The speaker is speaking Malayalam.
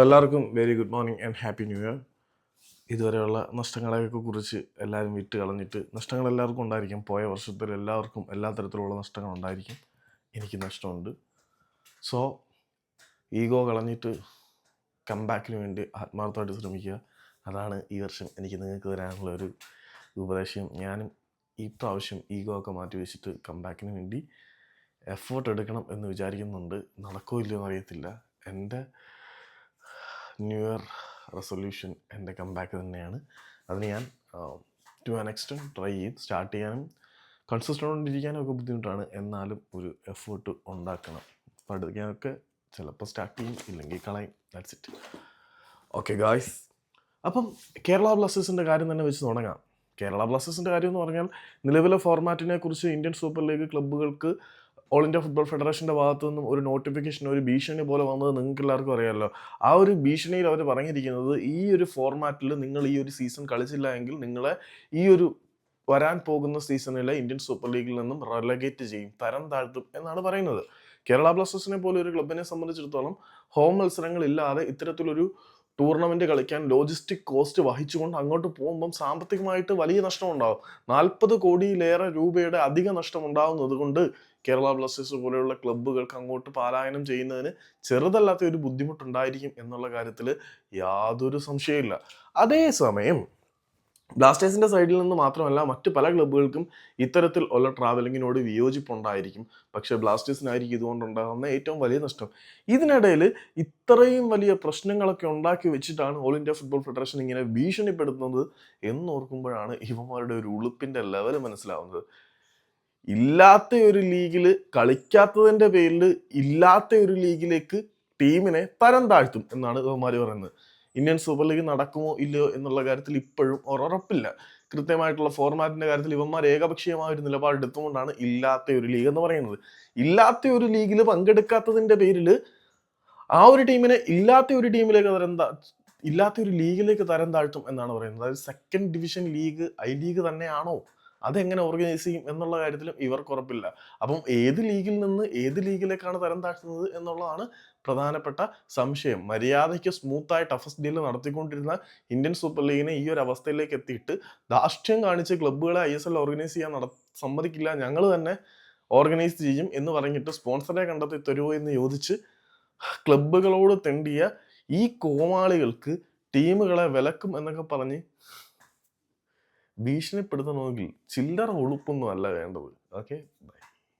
എല്ലാവർക്കും very good morning and happy new year. ഇതുവരെയുള്ള നഷ്ടങ്ങളെയൊക്കെ കുറിച്ച് എല്ലാവരും വിട്ട് കളഞ്ഞിട്ട്, നഷ്ടങ്ങൾ എല്ലാവർക്കും ഉണ്ടായിരിക്കും. പോയ വർഷത്തിൽ എല്ലാവർക്കും എല്ലാ തരത്തിലുള്ള നഷ്ടങ്ങൾ ഉണ്ടായിരിക്കും. എനിക്ക് നഷ്ടമുണ്ട്. സോ ഈഗോ കളഞ്ഞിട്ട് കംബാക്കിന് വേണ്ടി ആത്മാർത്ഥമായിട്ട് ശ്രമിക്കുക. അതാണ് ഈ വർഷം എനിക്ക് നിങ്ങൾക്ക് തരാനുള്ള ഒരു ഉപദേശം. ഞാനും ഈ പ്രാവശ്യം ഈഗോ ഒക്കെ മാറ്റി വെച്ചിട്ട് കംബാക്കിന് വേണ്ടി എഫേർട്ട് എടുക്കണം എന്ന് വിചാരിക്കുന്നുണ്ട്. നടക്കുമോ ഇല്ലയോ എന്നറിയത്തില്ല. എൻ്റെ ന്യൂ ഇയർ റെസൊല്യൂഷൻ എൻ്റെ കംബാക്ക് തന്നെയാണ്. അതിന് ഞാൻ ടു ആൻ എക്സ്റ്റെൻറ്റ് ട്രൈ ചെയ്യും. സ്റ്റാർട്ട് ചെയ്യാനും കൺസിസ്റ്റൻ്റ് കൊണ്ടിരിക്കാനും ഒക്കെ ബുദ്ധിമുട്ടാണ്. എന്നാലും ഒരു എഫേർട്ട് ഉണ്ടാക്കണം. പഠിക്കാനൊക്കെ ചിലപ്പോൾ സ്റ്റാർട്ട് ചെയ്യും, ഇല്ലെങ്കിൽ കളയും. That's it. ഓക്കെ ഗായ്സ്, അപ്പം കേരള ബ്ലാസ്റ്റേഴ്സിൻ്റെ കാര്യം തന്നെ വെച്ച് തുടങ്ങാം. കേരള ബ്ലാസ്റ്റേഴ്സിൻ്റെ കാര്യം എന്ന് പറഞ്ഞാൽ, നിലവിലെ ഫോർമാറ്റിനെ കുറിച്ച് ഇന്ത്യൻ സൂപ്പർ ലീഗ് ക്ലബ്ബുകൾക്ക് ഓൾ ഇന്ത്യ ഫുട്ബോൾ ഫെഡറേഷൻ്റെ ഭാഗത്തു നിന്നും ഒരു നോട്ടിഫിക്കേഷൻ, ഒരു ഭീഷണി പോലെ വന്നത് നിങ്ങൾക്ക് എല്ലാവർക്കും അറിയാമല്ലോ. ആ ഒരു ഭീഷണിയിൽ അവർ പറഞ്ഞിരിക്കുന്നത്, ഈ ഒരു ഫോർമാറ്റിൽ നിങ്ങൾ ഈ ഒരു സീസൺ കളിച്ചില്ല എങ്കിൽ നിങ്ങളെ ഈ ഒരു വരാൻ പോകുന്ന സീസണിലെ ഇന്ത്യൻ സൂപ്പർ ലീഗിൽ നിന്നും റെലഗേറ്റ് ചെയ്യും, തരം താഴ്ത്തും എന്നാണ് പറയുന്നത്. കേരള ബ്ലാസ്റ്റേഴ്സിനെ പോലെ ഒരു ക്ലബിനെ സംബന്ധിച്ചിടത്തോളം ഹോം മത്സരങ്ങളില്ലാതെ ഇത്തരത്തിലൊരു ടൂർണമെന്റ് കളിക്കാൻ ലോജിസ്റ്റിക് കോസ്റ്റ് വഹിച്ചുകൊണ്ട് അങ്ങോട്ട് പോകുമ്പം സാമ്പത്തികമായിട്ട് വലിയ നഷ്ടമുണ്ടാകും. 40 കോടിയിലേറെ രൂപയുടെ അധിക നഷ്ടം ഉണ്ടാകുന്നത് കൊണ്ട് കേരള ബ്ലാസ്റ്റേഴ്സ് പോലെയുള്ള ക്ലബ്ബുകൾക്ക് അങ്ങോട്ട് പലായനം ചെയ്യുന്നതിന് ചെറുതല്ലാത്ത ഒരു ബുദ്ധിമുട്ടുണ്ടായിരിക്കും എന്നുള്ള കാര്യത്തിൽ യാതൊരു സംശയമില്ല. അതേസമയം ബ്ലാസ്റ്റേഴ്സിന്റെ സൈഡിൽ നിന്ന് മാത്രമല്ല, മറ്റ് പല ക്ലബ്ബുകൾക്കും ഇത്തരത്തിൽ ഉള്ള ട്രാവലിങ്ങിനോട് വിയോജിപ്പുണ്ടായിരിക്കും. പക്ഷേ ബ്ലാസ്റ്റേഴ്സിനായിരിക്കും ഇതുകൊണ്ടുണ്ടാകുന്ന ഏറ്റവും വലിയ നഷ്ടം. ഇതിനിടയിൽ ഇത്രയും വലിയ പ്രശ്നങ്ങളൊക്കെ ഉണ്ടാക്കി വെച്ചിട്ടാണ് ഓൾ ഇന്ത്യ ഫുട്ബോൾ ഫെഡറേഷൻ ഇങ്ങനെ ഭീഷണിപ്പെടുത്തുന്നത് എന്നോർക്കുമ്പോഴാണ് ഇവന്മാരുടെ ഒരു ഉളുപ്പിന്റെ ലെവൽ മനസ്സിലാവുന്നത്. ഇല്ലാത്ത ഒരു ലീഗിൽ കളിക്കാത്തതിന്റെ പേരിൽ ഇല്ലാത്ത ഒരു ലീഗിലേക്ക് ടീമിനെ തരം താഴ്ത്തും എന്നാണ് ഇവന്മാർ പറയുന്നത്. ഇന്ത്യൻ സൂപ്പർ ലീഗ് നടക്കുമോ ഇല്ലയോ എന്നുള്ള കാര്യത്തിൽ ഇപ്പോഴും ഉറപ്പില്ല. കൃത്യമായിട്ടുള്ള ഫോർമാറ്റിന്റെ കാര്യത്തിൽ ഇവന്മാർ ഏകപക്ഷീയമായ ഒരു നിലപാടെടുത്തുകൊണ്ടാണ് ഇല്ലാത്ത ഒരു ലീഗ് എന്ന് പറയുന്നത്. ഇല്ലാത്ത ഒരു ലീഗിൽ പങ്കെടുക്കാത്തതിന്റെ പേരിൽ ആ ഒരു ടീമിനെ ഇല്ലാത്ത ഒരു ലീഗിലേക്ക് തരം താഴ്ത്തും എന്നാണ് പറയുന്നത്. അതായത് second division league I league തന്നെയാണോ, അതെങ്ങനെ ഓർഗനൈസ് ചെയ്യും എന്നുള്ള കാര്യത്തിലും ഇവർക്ക് ഉറപ്പില്ല. അപ്പം ഏത് ലീഗിൽ നിന്ന് ഏത് ലീഗിലേക്കാണ് തരം താഴ്ത്തുന്നത് എന്നുള്ളതാണ് പ്രധാനപ്പെട്ട സംശയം. മര്യാദയ്ക്ക് സ്മൂത്തായി ടഫസ്റ്റ് ഡീൽ നടത്തിക്കൊണ്ടിരുന്ന ഇന്ത്യൻ സൂപ്പർ ലീഗിനെ ഈ ഒരു അവസ്ഥയിലേക്ക് എത്തിയിട്ട് ധാർഷ്ട്യം കാണിച്ച് ക്ലബ്ബുകളെ ISL ഓർഗനൈസ് ചെയ്യാൻ സമ്മതിക്കില്ല, ഞങ്ങൾ തന്നെ ഓർഗനൈസ് ചെയ്യും എന്ന് പറഞ്ഞിട്ട് സ്പോൺസറെ കണ്ടെത്തി തരുമോ എന്ന് ചോദിച്ച് ക്ലബ്ബുകളോട് തെണ്ടിയ ഈ കോമാളികൾക്ക് ടീമുകളെ വിലക്കും എന്നൊക്കെ പറഞ്ഞ് ഭീഷണിപ്പെടുത്തണമെങ്കിൽ ചില്ലറ ഉളുപ്പൊന്നും അല്ല വേണ്ടത്. ഓക്കെ.